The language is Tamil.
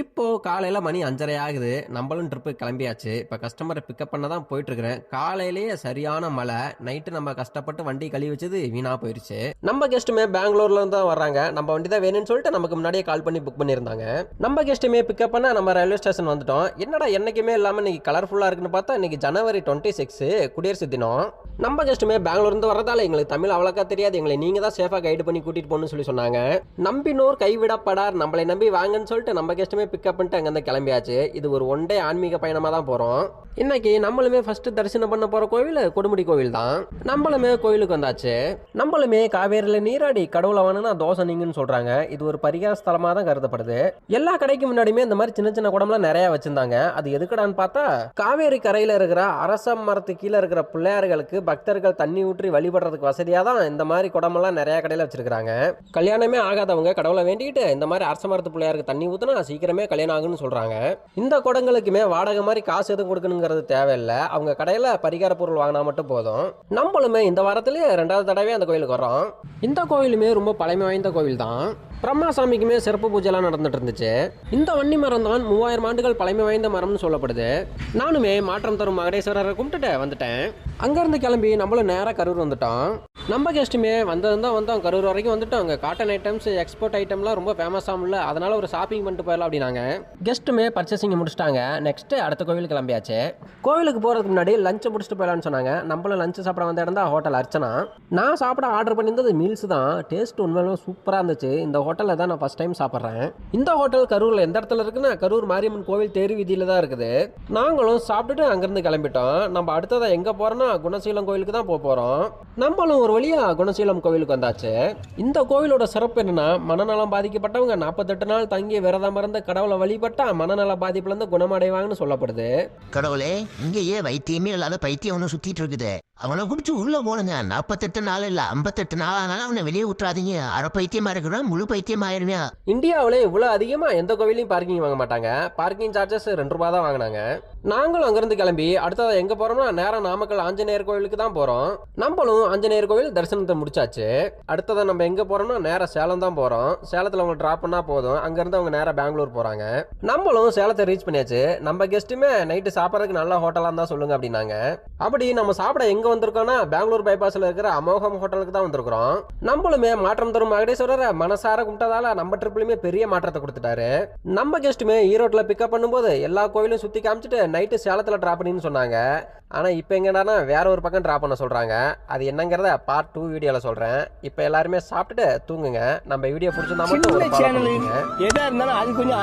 இப்போ காலையில மணி 5:30 ஆகுது. நம்மளும் ட்ரிப்புக்கு கிளம்பியாச்சு. இப்ப கஸ்டமர பிக்கப் பண்ண தான் போயிட்டுருக்கிறேன். காலையிலேயே சரியான மழை. நைட்டு நம்ம கஷ்டப்பட்டு வண்டி கழுவி வச்சது வீணா போயிருச்சு. நம்ம கெஸ்ட்டுமே பெங்களூர்ல இருந்து தான் வர்றாங்க. நம்ம வண்டி தான் வேணும்னு சொல்லிட்டு நமக்கு முன்னாடியே கால் பண்ணி புக் பண்ணியிருந்தாங்க. நம்ம கெஸ்ட்டுமே பிக்கப் பண்ண நம்ம ரயில்வே ஸ்டேஷன் வந்துட்டோம். என்னடா என்னைக்குமே இல்லாம இன்னைக்கு கலர்ஃபுல்லா இருக்குன்னு பார்த்தா இன்னைக்கு ஜனவரி 26 குடியரசு தினம். நம்ம கெஸ்ட்டுமே பெங்களூர்ல இருந்து வரதால எங்களுக்கு தமிழ் அவ்வளோக்கா தெரியாது. எங்களை நீங்க தான் சேஃபா கைடு பண்ணி கூட்டிட்டு போகணும்னு சொன்னாங்க. நம்பினோர் கைவிடப்படார். நம்மளை நம்பி வாங்கன்னு சொல்லிட்டு நம்ம கெஸ்ட்டுமே பிக்கப் பண்ணிட்டு அங்கேருந்து கிளம்பியாச்சு. இது ஒரு ஒன் டே ஆன்மீக பயணமாக தான் போகிறோம். இன்னைக்கு நம்மளுமே ஃபர்ஸ்ட் தரிசனம் பண்ண போகிற கோவில் கொடுமுடி கோவில் தான். நம்மளுமே கோவிலுக்கு வந்தாச்சு. நம்மளுமே காவேரியில் நீராடி கடவுளை வாங்கினா தோசை நீங்கன்னு சொல்கிறாங்க. இது ஒரு பரிகார ஸ்தலமாக தான் கருதப்படுது. எல்லா கடைக்கு முன்னாடியுமே இந்த மாதிரி சின்ன சின்ன குடம்லாம் நிறைய வச்சிருந்தாங்க. அது எதுக்குடான்னு பார்த்தா காவேரி கரையில் இருக்கிற அரச மரத்து கீழே இருக்கிற பிள்ளையார்களுக்கு பக்தர்கள் தண்ணி ஊற்றி வழிபடுறதுக்கு வசதியாக தான் இந்த மாதிரி குடமெல்லாம் நிறைய கடையில் வச்சிருக்காங்க. கல்யாணமே ஆகாதவங்க கடவுளை வேண்டிக்கிட்டு இந்த மாதிரி அரச மரத்து பிள்ளையாருக்கு தண்ணி ஊற்றினா சீக்கிரமே கல்யாணம் ஆகுன்னு சொல்றாங்க. இந்த குடங்களுக்குமே வாடகை மாதிரி காசு எதுவும் கொடுக்கணுங்கிறது தேவையில்லை. அவங்க கடையில பரிகார பொருள் வாங்கினா மட்டும் போதும். நம்மளுமே இந்த வாரத்திலேயே 2வது தடவை அந்த கோயிலுக்கு வரோம். இந்த கோயிலுமே ரொம்ப பழமை வாய்ந்த கோவில் தான். பிரம்மாசாமிக்குமே சிறப்பு பூஜைலாம் நடந்துட்டு இருந்துச்சு. இந்த வன்னி மரம் தான் 3000 ஆண்டுகள் பழமை வாய்ந்த மரம்னு சொல்லப்படுது. நானுமே மாற்றம் தரும் மகடேஸ்வரரை கும்பிட்டுட்டு வந்துட்டேன். அங்கேருந்து கிளம்பி நம்மளும் நேராக கரூர் வந்துட்டோம். நம்ம கெஸ்ட்டுமே வந்தோம் கரூர் வரைக்கும் வந்துட்டோம். அங்கே காட்டன் ஐட்டம்ஸ் எக்ஸ்போர்ட் ஐட்டம்லாம் ரொம்ப ஃபேமஸாக அதனால ஒரு ஷாப்பிங் பண்ணிட்டு போயிடலாம் அப்படின்னாங்க. கெஸ்ட்டுமே பர்ச்சேசிங் முடிச்சிட்டாங்க. நெக்ஸ்ட் அடுத்த கோவிலுக்கு கிளம்பியாச்சு. கோவிலுக்கு போகிறதுக்கு முன்னாடி லஞ்சை முடிச்சுட்டு போயிடலான்னு சொன்னாங்க. நம்மளும் லஞ்சு சாப்பிட வந்த இடம் தான் ஹோட்டல் அர்ச்சனா. நான் சாப்பிட ஆர்டர் பண்ணியிருந்தது மீல்ஸ் தான். டேஸ்ட் உண்மையிலும் சூப்பராக இருந்துச்சு. இந்த ஹோட்டலில் தான் நான் ஃபர்ஸ்ட் டைம் சாப்பிட்றேன். இந்த ஹோட்டல் கரூரில் எந்த இடத்துல இருக்குன்னா கரூர் மாரியம்மன் கோவில் தேர் வீதியில் தான் இருக்குது. நாங்களும் சாப்பிட்டுட்டு அங்கேருந்து கிளம்பிட்டோம். நம்ம அடுத்ததாக எங்கே போகிறோன்னா குணசீலம் கோவிலுக்கு தான் போகிறோம். நம்மளும் ஒரு வழியா குணசீலம் கோவிலுக்கு வந்தாச்சு. இந்த கோவிலோட சிறப்பு என்னன்னா மனநலம் பாதிக்கப்பட்டவங்க 48 நாள் தங்கி விரதம் இருந்து கடவுளை வழிபட்டா மனநல பாதிப்புல இருந்து குணமடைவாங்கன்னு சொல்லப்படுது. கடவுளே, இங்கேயே வைத்தியமே இல்லாத பைத்தியம் ஒன்று சுத்திட்டு இருக்குது. அவனை குடிச்சு உள்ள போனுங்க. 48 நாள் இல்ல 58 நாள் ஆனாலும் அவனை வெளியே விட்டுறாதீங்க. அரை பைத்தியமா இருக்கிறான், முழு பைத்தியம் ஆயிருவேன். இந்தியாவிலே இவ்வளவு அதிகமா எந்த கோவிலையும் பார்க்கிங் வாங்க மாட்டாங்க. பார்க்கிங் சார்ஜஸ் 2 ரூபாய் தான் வாங்கினாங்க. நாங்களும் அங்கிருந்து கிளம்பி அடுத்தது எங்க போறோம்னா நேரம் நாமக்கல் ஆஞ்சநேயர் கோவிலுக்கு தான் போறோம். நம்மளும் ஆஞ்சநேயர் கோவில் தரிசனத்தை முடிச்சாச்சு. அடுத்ததான் நம்ம எங்க போறோம்னா நேரம் சேலம் தான் போறோம். சேலத்துல அவங்க டிராப் பண்ணா போதும். அங்கிருந்து அவங்க நேரம் பெங்களூர் போறாங்க. நம்மளும் சேலத்தை ரீச் பண்ணியாச்சு. நம்ம கெஸ்ட்டுமே நைட்டு சாப்பிட்றதுக்கு நல்ல ஹோட்டலா தான் சொல்லுங்க அப்படின்னாங்க. அப்படி நம்ம சாப்பிட எங்க வந்திருக்கோம்னா பெங்களூர் பைபாஸ்ல இருக்கிற அமோகம் ஹோட்டலுக்கு தான் வந்திருக்கிறோம். நம்மளுமே மாற்றம் தரும் மகடேஸ்வரரை மனசார கும்பிட்டதால நம்ம ட்ரிப்லயுமே பெரிய மாற்றத்தை கொடுத்துட்டாரு. நம்ம கெஸ்ட்டுமே ஈரோட்ல பிக்கப் பண்ணும்போது எல்லா கோவிலும் சுத்தி காமிச்சிட்டு நைட்டு சேலத்துல டிராப் பண்ணின்னு சொன்னாங்க. ஆனா இப்ப எங்கன்னா வேற ஒரு பக்கம் டிராப் பண்ண சொல்றாங்க. அது என்னங்கிறத பார்ட் 2 வீடியோல சொல்றேன். இப்ப எல்லாருமே சாப்பிட்டுட்டு தூங்குங்க. நம்ம வீடியோ பிடிச்சிருந்தா மட்டும் ஒரு follow பண்ணுங்க. எதா இருந்தாலும் அது கொஞ்சம்